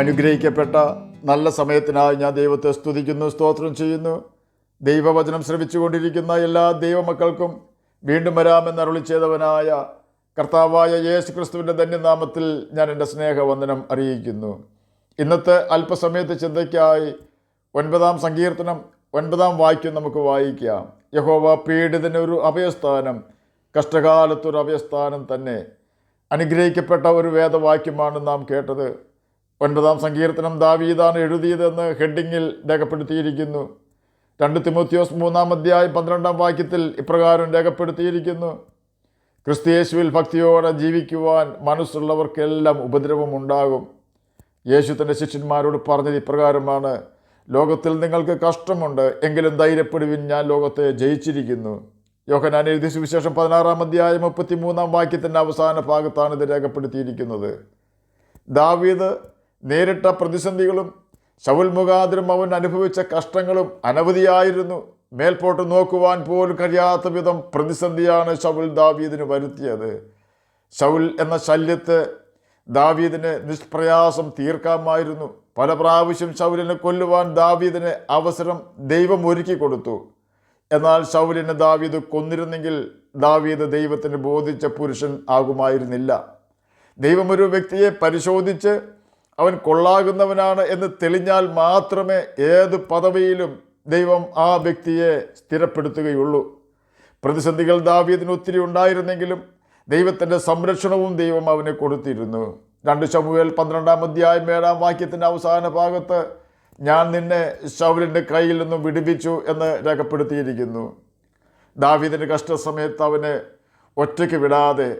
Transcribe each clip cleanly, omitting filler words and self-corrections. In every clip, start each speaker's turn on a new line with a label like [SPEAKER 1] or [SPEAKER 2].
[SPEAKER 1] അനുഗ്രഹിക്കപ്പെട്ട നല്ല സമയത്തിനായി ഞാൻ ദൈവത്തെ സ്തുതിക്കുന്നു, സ്തോത്രം ചെയ്യുന്നു. ദൈവവചനം ശ്രവിച്ചുകൊണ്ടിരിക്കുന്ന എല്ലാ ദൈവമക്കൾക്കും വീണ്ടും വരാമെന്ന് അരുളി ചെയ്തവനായ കർത്താവായ യേശു ക്രിസ്തുവിൻ്റെ ധന്യനാമത്തിൽ ഞാൻ എൻ്റെ സ്നേഹവന്ദനം അറിയിക്കുന്നു. ഇന്നത്തെ അല്പസമയത്ത് ചിന്തയ്ക്കായി 9-ാം സങ്കീർത്തനം 9-ാം വാക്യം നമുക്ക് വായിക്കാം. യഹോവ പീഡിതനൊരു അഭയസ്ഥാനം, കഷ്ടകാലത്തൊരു അഭയസ്ഥാനം തന്നെ. അനുഗ്രഹിക്കപ്പെട്ട ഒരു വേദവാക്യമാണ് നാം കേട്ടത്. 9-ാം സങ്കീർത്തനം ദാവീദാണ് എഴുതിയതെന്ന് ഹെഡിങ്ങിൽ രേഖപ്പെടുത്തിയിരിക്കുന്നു. 2 തിമോത്തിയോസ് 3-ാം അധ്യായം 12-ാം വാക്യത്തിൽ ഇപ്രകാരം രേഖപ്പെടുത്തിയിരിക്കുന്നു: ക്രിസ്തുയേശുവിൽ ഭക്തിയോടെ ജീവിക്കുവാൻ മനസ്സുള്ളവർക്കെല്ലാം ഉപദ്രവമുണ്ടാകും. യേശു തൻ്റെ ശിഷ്യന്മാരോട് പറഞ്ഞത് ഇപ്രകാരമാണ്: ലോകത്തിൽ നിങ്ങൾക്ക് കഷ്ടമുണ്ട്, എങ്കിലും ധൈര്യപ്പെടുവിൻ, ഞാൻ ലോകത്തെ ജയിച്ചിരിക്കുന്നു. യോഹന്നാൻ എഴുതിയ സുവിശേഷം 16-ാം അധ്യായം 33-ാം വാക്യത്തിൻ്റെ അവസാന ഭാഗത്താണ് ഇത് രേഖപ്പെടുത്തിയിരിക്കുന്നത്. ദാവീദ് നേരിട്ട പ്രതിസന്ധികളും ശൗൽ മുഖാന്തരം അവൻ അനുഭവിച്ച കഷ്ടങ്ങളും അനവധിയായിരുന്നു. മേൽപോട്ട് നോക്കുവാൻ പോലും കഴിയാത്ത വിധം പ്രതിസന്ധിയാണ് ശൗൽ ദാവീദിന് വരുത്തിയത്. ശൗൽ എന്ന ശല്യത്തെ ദാവീദിന് നിഷ്പ്രയാസം തീർക്കാമായിരുന്നു. പല പ്രാവശ്യം ശൗലിനെ കൊല്ലുവാൻ ദാവീദിന് അവസരം ദൈവം ഒരുക്കി കൊടുത്തു. എന്നാൽ ശൗലിനെ ദാവീദ് കൊന്നിരുന്നെങ്കിൽ ദാവീദ് ദൈവത്തിന് ബോധിച്ച പുരുഷൻ ആകുമായിരുന്നില്ല. ദൈവം ഒരു വ്യക്തിയെ പരിശോധിച്ച് അവൻ കൊള്ളാകുന്നവനാണ് എന്ന് തെളിഞ്ഞാൽ മാത്രമേ ഏത് പദവിയിലും ദൈവം ആ വ്യക്തിയെ സ്ഥിരപ്പെടുത്തുകയുള്ളൂ. പ്രതിസന്ധികൾ ദാവീദിന് ഒത്തിരി ഉണ്ടായിരുന്നെങ്കിലും ദൈവത്തിൻ്റെ സംരക്ഷണവും ദൈവം അവന് കൊടുത്തിരുന്നു. 2 ശമൂവേൽ 12-ാം അധ്യായം 7-ാം വാക്യത്തിൻ്റെ അവസാന ഭാഗത്ത് ഞാൻ നിന്നെ ശൗലിൻ്റെ കയ്യിൽ നിന്നും വിടുവിച്ചു എന്ന് രേഖപ്പെടുത്തിയിരിക്കുന്നു. ദാവീദിൻ്റെ കഷ്ടസമയത്ത് അവനെ ഒറ്റയ്ക്ക് വിടാതെ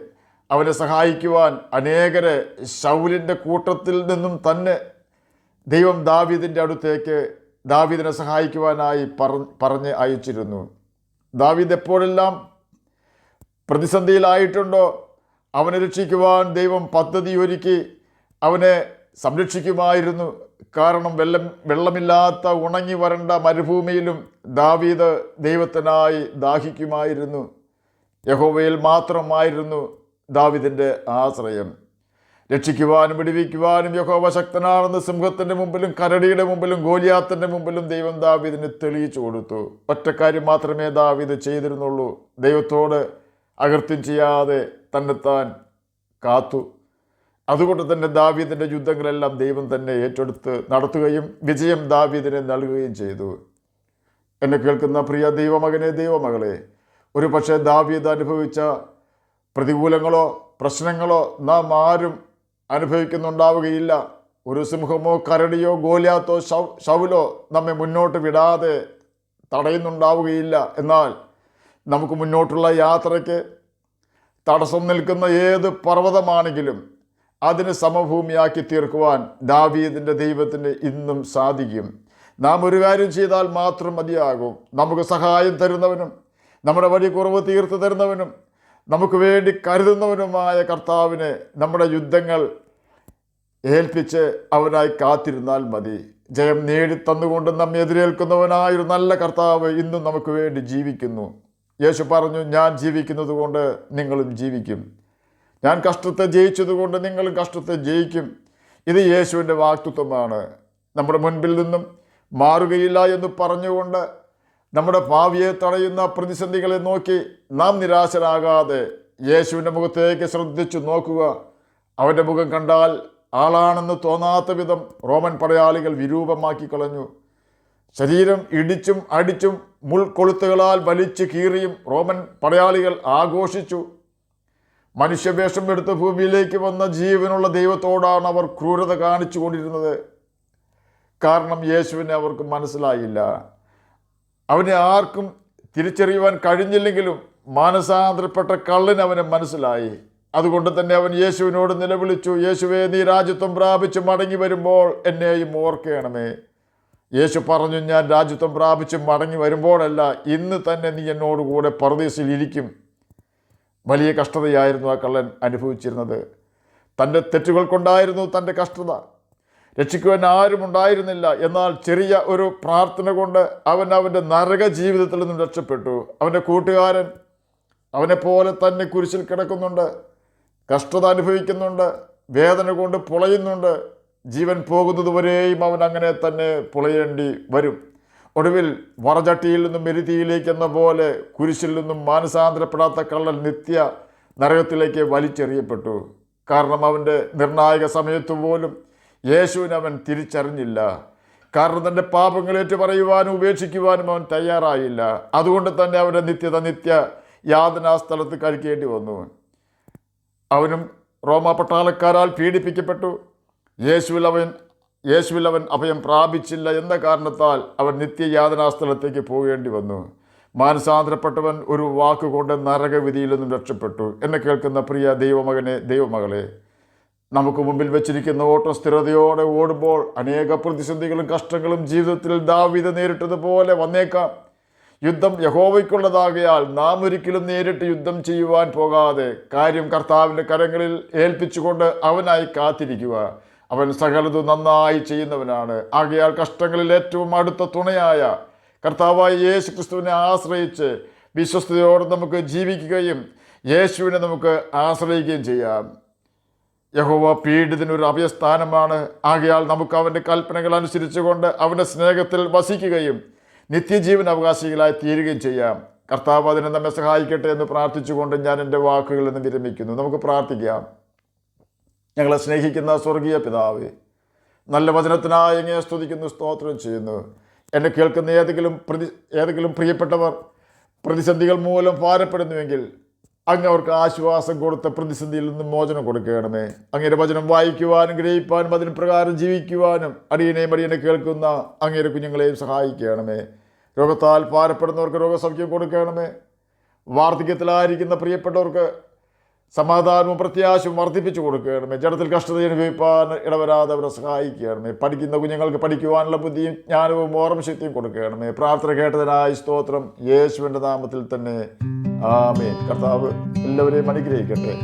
[SPEAKER 1] അവനെ സഹായിക്കുവാൻ അനേകരെ ശൗലിൻ്റെ കൂട്ടത്തിൽ നിന്നും തന്നെ ദൈവം ദാവീദിൻ്റെ അടുത്തേക്ക് ദാവീദിനെ സഹായിക്കുവാനായി പറഞ്ഞ് അയച്ചിരുന്നു. ദാവീദ് എപ്പോഴെല്ലാം പ്രതിസന്ധിയിലായിട്ടുണ്ടോ അവനെ രക്ഷിക്കുവാൻ ദൈവം പദ്ധതി ഒരുക്കി അവനെ സംരക്ഷിക്കുമായിരുന്നു. കാരണം വെള്ളമില്ലാത്ത ഉണങ്ങി വരണ്ട മരുഭൂമിയിലും ദാവീദ് ദൈവത്തിനായി ദാഹിക്കുമായിരുന്നു. യഹോവയിൽ മാത്രമായിരുന്നു ദാവീദിൻ്റെ ആശ്രയം. രക്ഷിക്കുവാനും വിടുവിക്കുവാനും യഹോവ ശക്തനാണെന്ന് സിംഹത്തിൻ്റെ മുമ്പിലും കരടിയുടെ മുമ്പിലും ഗോലിയാത്തിൻ്റെ മുമ്പിലും ദൈവം ദാവീദിന് തെളിയിച്ചു കൊടുത്തു. ഒറ്റക്കാര്യം മാത്രമേ ദാവീദ് ചെയ്തിരുന്നുള്ളൂ: ദൈവത്തോട് അകൃത്യം ചെയ്യാതെ തന്നെത്താൻ കാത്തു. അതുകൊണ്ട് തന്നെ ദാവീദിൻ്റെ യുദ്ധങ്ങളെല്ലാം ദൈവം തന്നെ ഏറ്റെടുത്ത് നടത്തുകയും വിജയം ദാവീദിനെ നൽകുകയും ചെയ്തു. എന്നെ കേൾക്കുന്ന പ്രിയ ദൈവമകനെ, ദൈവമകളെ, ഒരു പക്ഷേ ദാവീദ് അനുഭവിച്ച പ്രതികൂലങ്ങളോ പ്രശ്നങ്ങളോ നാം ആരും അനുഭവിക്കുന്നുണ്ടാവുകയില്ല. ഒരു സിംഹമോ കരടിയോ ഗോലിയാത്തോ ശൗലോ നമ്മെ മുന്നോട്ട് വിടാതെ തടയുന്നുണ്ടാവുകയില്ല. എന്നാൽ നമുക്ക് മുന്നോട്ടുള്ള യാത്രയ്ക്ക് തടസ്സം നിൽക്കുന്ന ഏത് പർവ്വതമാണെങ്കിലും അതിന് സമഭൂമിയാക്കി തീർക്കുവാൻ ദാവീദിൻ്റെ ദൈവത്തിന് ഇന്നും സാധിക്കും. നാം ഒരു കാര്യം ചെയ്താൽ മാത്രം മതിയാകും. നമുക്ക് സഹായം തരുന്നവനും നമ്മുടെ വഴി കുറവ് തീർത്തു തരുന്നവനും നമുക്ക് വേണ്ടി കരുതുന്നവനുമായ കർത്താവിനെ നമ്മുടെ യുദ്ധങ്ങൾ ഏൽപ്പിച്ച് അവനായി കാത്തിരുന്നാൽ മതി. ജയം നേടിത്തന്നുകൊണ്ട് നമ്മെ എതിരേൽക്കുന്നവനായൊരു നല്ല കർത്താവ് ഇന്നും നമുക്ക് വേണ്ടി ജീവിക്കുന്നു. യേശു പറഞ്ഞു, ഞാൻ ജീവിക്കുന്നത് കൊണ്ട് നിങ്ങളും ജീവിക്കും. ഞാൻ കഷ്ടത്തെ ജയിച്ചതുകൊണ്ട് നിങ്ങളും കഷ്ടത്തെ ജയിക്കും. ഇത് യേശുവിൻ്റെ വാക്തത്വമാണ്. നമ്മുടെ മുൻപിൽ നിന്നും മാറുകയില്ല എന്ന് പറഞ്ഞുകൊണ്ട് നമ്മുടെ ഭാവിയെ തടയുന്ന പ്രതിസന്ധികളെ നോക്കി നാം നിരാശരാകാതെ യേശുവിൻ്റെ മുഖത്തേക്ക് ശ്രദ്ധിച്ചു നോക്കുക. അവൻ്റെ മുഖം കണ്ടാൽ ആളാണെന്ന് തോന്നാത്ത വിധം റോമൻ പടയാളികൾ വിരൂപമാക്കി കളഞ്ഞു. ശരീരം ഇടിച്ചും അടിച്ചും മുൾക്കൊളുത്തുകളാൽ വലിച്ചു കീറിയും റോമൻ പടയാളികൾ ആഘോഷിച്ചു. മനുഷ്യവേഷം എടുത്ത് ഭൂമിയിലേക്ക് വന്ന ജീവനുള്ള ദൈവത്തോടാണ് അവർ ക്രൂരത കാണിച്ചു കൊണ്ടിരുന്നത്. കാരണം യേശുവിനെ അവർക്ക് മനസ്സിലായില്ല. അവനെ ആർക്കും തിരിച്ചറിയുവാൻ കഴിഞ്ഞില്ലെങ്കിലും മാനസാന്തരപ്പെട്ട കള്ളന് അവനെ മനസ്സിലായി. അതുകൊണ്ട് തന്നെ അവൻ യേശുവിനോട് നിലവിളിച്ചു, യേശുവേ, നീ രാജ്യത്വം പ്രാപിച്ച് മടങ്ങി വരുമ്പോൾ എന്നെയും ഓർക്കണമേ. യേശു പറഞ്ഞു, ഞാൻ രാജ്യത്വം പ്രാപിച്ച് മടങ്ങി വരുമ്പോഴല്ല, ഇന്ന് തന്നെ നീ എന്നോടുകൂടെ പറുദീസയിൽ ഇരിക്കും. വലിയ കഷ്ടതയായിരുന്നു ആ കള്ളൻ അനുഭവിച്ചിരുന്നത്. തൻ്റെ തെറ്റുകൾ കൊണ്ടായിരുന്നു തൻ്റെ കഷ്ടത. രക്ഷിക്കുവാൻ ആരും ഉണ്ടായിരുന്നില്ല. എന്നാൽ ചെറിയ ഒരു പ്രാർത്ഥന കൊണ്ട് അവൻ്റെ നരക ജീവിതത്തിൽ നിന്നും രക്ഷപ്പെട്ടു. അവൻ്റെ കൂട്ടുകാരൻ അവനെപ്പോലെ തന്നെ കുരിശിൽ കിടക്കുന്നുണ്ട്, കഷ്ടത അനുഭവിക്കുന്നുണ്ട്, വേദന കൊണ്ട് പൊളയുന്നുണ്ട്. ജീവൻ പോകുന്നതുവരെയും അവൻ അങ്ങനെ തന്നെ പുളയേണ്ടി വരും. ഒടുവിൽ വറചട്ടിയിൽ നിന്നും എരുതിയിലേക്ക് എന്ന പോലെ കുരിശിൽ നിന്നും മാനസാന്തരപ്പെടാത്ത കള്ളൻ നിത്യ നരകത്തിലേക്ക് വലിച്ചെറിയപ്പെട്ടു. കാരണം അവൻ്റെ നിർണായക സമയത്തു പോലും യേശുവിനെ അവൻ തിരിച്ചറിഞ്ഞില്ല. കാരണം തൻ്റെ പാപങ്ങളേറ്റു പറയുവാനും ഉപേക്ഷിക്കുവാനും അവൻ തയ്യാറായില്ല. അതുകൊണ്ട് തന്നെ അവൻ്റെ നിത്യ യാതനാ സ്ഥലത്ത് കഴിക്കേണ്ടി വന്നു. അവനും റോമ പട്ടാളക്കാരാൽ പീഡിപ്പിക്കപ്പെട്ടു. യേശുവിൽ അവൻ അഭയം പ്രാപിച്ചില്ല എന്ന കാരണത്താൽ അവൻ നിത്യയാതനാ സ്ഥലത്തേക്ക് പോകേണ്ടി വന്നു. മാനസാന്തരപ്പെട്ടവൻ ഒരു വാക്കുകൊണ്ട് നരകവിധിയിൽ നിന്നും രക്ഷപ്പെട്ടു. എന്നെ കേൾക്കുന്ന പ്രിയ ദൈവമകനെ, ദൈവമകളെ, നമുക്ക് മുമ്പിൽ വെച്ചിരിക്കുന്ന ഓട്ടം സ്ഥിരതയോടെ ഓടുമ്പോൾ അനേക പ്രതിസന്ധികളും കഷ്ടങ്ങളും ജീവിതത്തിൽ ദാവീദ് നേരിട്ടതുപോലെ വന്നേക്കാം. യുദ്ധം യഹോവയ്ക്കുള്ളതാകയാൽ നാം ഒരിക്കലും നേരിട്ട് യുദ്ധം ചെയ്യുവാൻ പോകാതെ കാര്യം കർത്താവിൻ്റെ കരങ്ങളിൽ ഏൽപ്പിച്ചുകൊണ്ട് അവനായി കാത്തിരിക്കുക. അവൻ സകലതും നന്നായി ചെയ്യുന്നവനാണ്. ആകയാൽ കഷ്ടങ്ങളിൽ ഏറ്റവും അടുത്ത തുണയായ കർത്താവായ യേശു ക്രിസ്തുവിനെ ആശ്രയിച്ച് വിശ്വസ്തയോടെ നമുക്ക് ജീവിക്കുകയും യേശുവിനെ നമുക്ക് ആശ്രയിക്കുകയും ചെയ്യാം. യഹോവ പീഡിതനൊരു അഭയസ്ഥാനമാണ്. ആകയാൽ നമുക്ക് അവൻ്റെ കൽപ്പനകൾ അനുസരിച്ചുകൊണ്ട് അവൻ്റെ സ്നേഹത്തിൽ വസിക്കുകയും നിത്യജീവൻ അവകാശികളായി തീരുകയും ചെയ്യാം. കർത്താവ് അതിനെ നമ്മെ സഹായിക്കട്ടെ എന്ന് പ്രാർത്ഥിച്ചുകൊണ്ട് ഞാൻ എൻ്റെ വാക്കുകളിൽ നിന്ന് വിരമിക്കുന്നു. നമുക്ക് പ്രാർത്ഥിക്കാം. ഞങ്ങളെ സ്നേഹിക്കുന്ന സ്വർഗീയ പിതാവേ, നല്ല വചനത്തിനായി അങ്ങയെ സ്തുതിക്കുന്നു, സ്തോത്രം ചെയ്യുന്നു. എന്നെ കേൾക്കുന്ന ഏതെങ്കിലും പ്രിയപ്പെട്ടവർ പ്രതിസന്ധികൾ മൂലം ഭാരപ്പെടുന്നുവെങ്കിൽ അങ്ങ് അവർക്ക് ആശ്വാസം കൊടുത്ത പ്രതിസന്ധിയിൽ നിന്ന് മോചനം കൊടുക്കണമേ. അങ്ങയുടെ വചനം വായിക്കുവാനും ഗ്രഹിപ്പാനും അതിന് പ്രകാരം ജീവിക്കുവാനും അടിയനെ കേൾക്കുന്ന അങ്ങയുടെ കുഞ്ഞുങ്ങളെയും സഹായിക്കണമേ. രോഗത്താൽ ഭാരപ്പെടുന്നവർക്ക് രോഗസൗഖ്യം കൊടുക്കണമേ. വാർദ്ധക്യത്തിലായിരിക്കുന്ന പ്രിയപ്പെട്ടവർക്ക് സമാധാനവും പ്രത്യാശയും വർദ്ധിപ്പിച്ചു കൊടുക്കണമേ. ജഡത്തിൽ കഷ്ടത അനുഭവിപ്പാൻ ഇടവരാതെ അവരെ സഹായിക്കണമേ. പഠിക്കുന്ന കുഞ്ഞുങ്ങൾക്ക് പഠിക്കുവാനുള്ള ബുദ്ധിയും ജ്ഞാനവും ഓർമ്മശക്തിയും കൊടുക്കണമേ. പ്രാർത്ഥന കേട്ടതിനായി സ്തോത്രം. യേശുവിൻ്റെ നാമത്തിൽ തന്നെ ആമേൻ. കർത്താവ് എല്ലാവരെയും അനുഗ്രഹിക്കട്ടെ.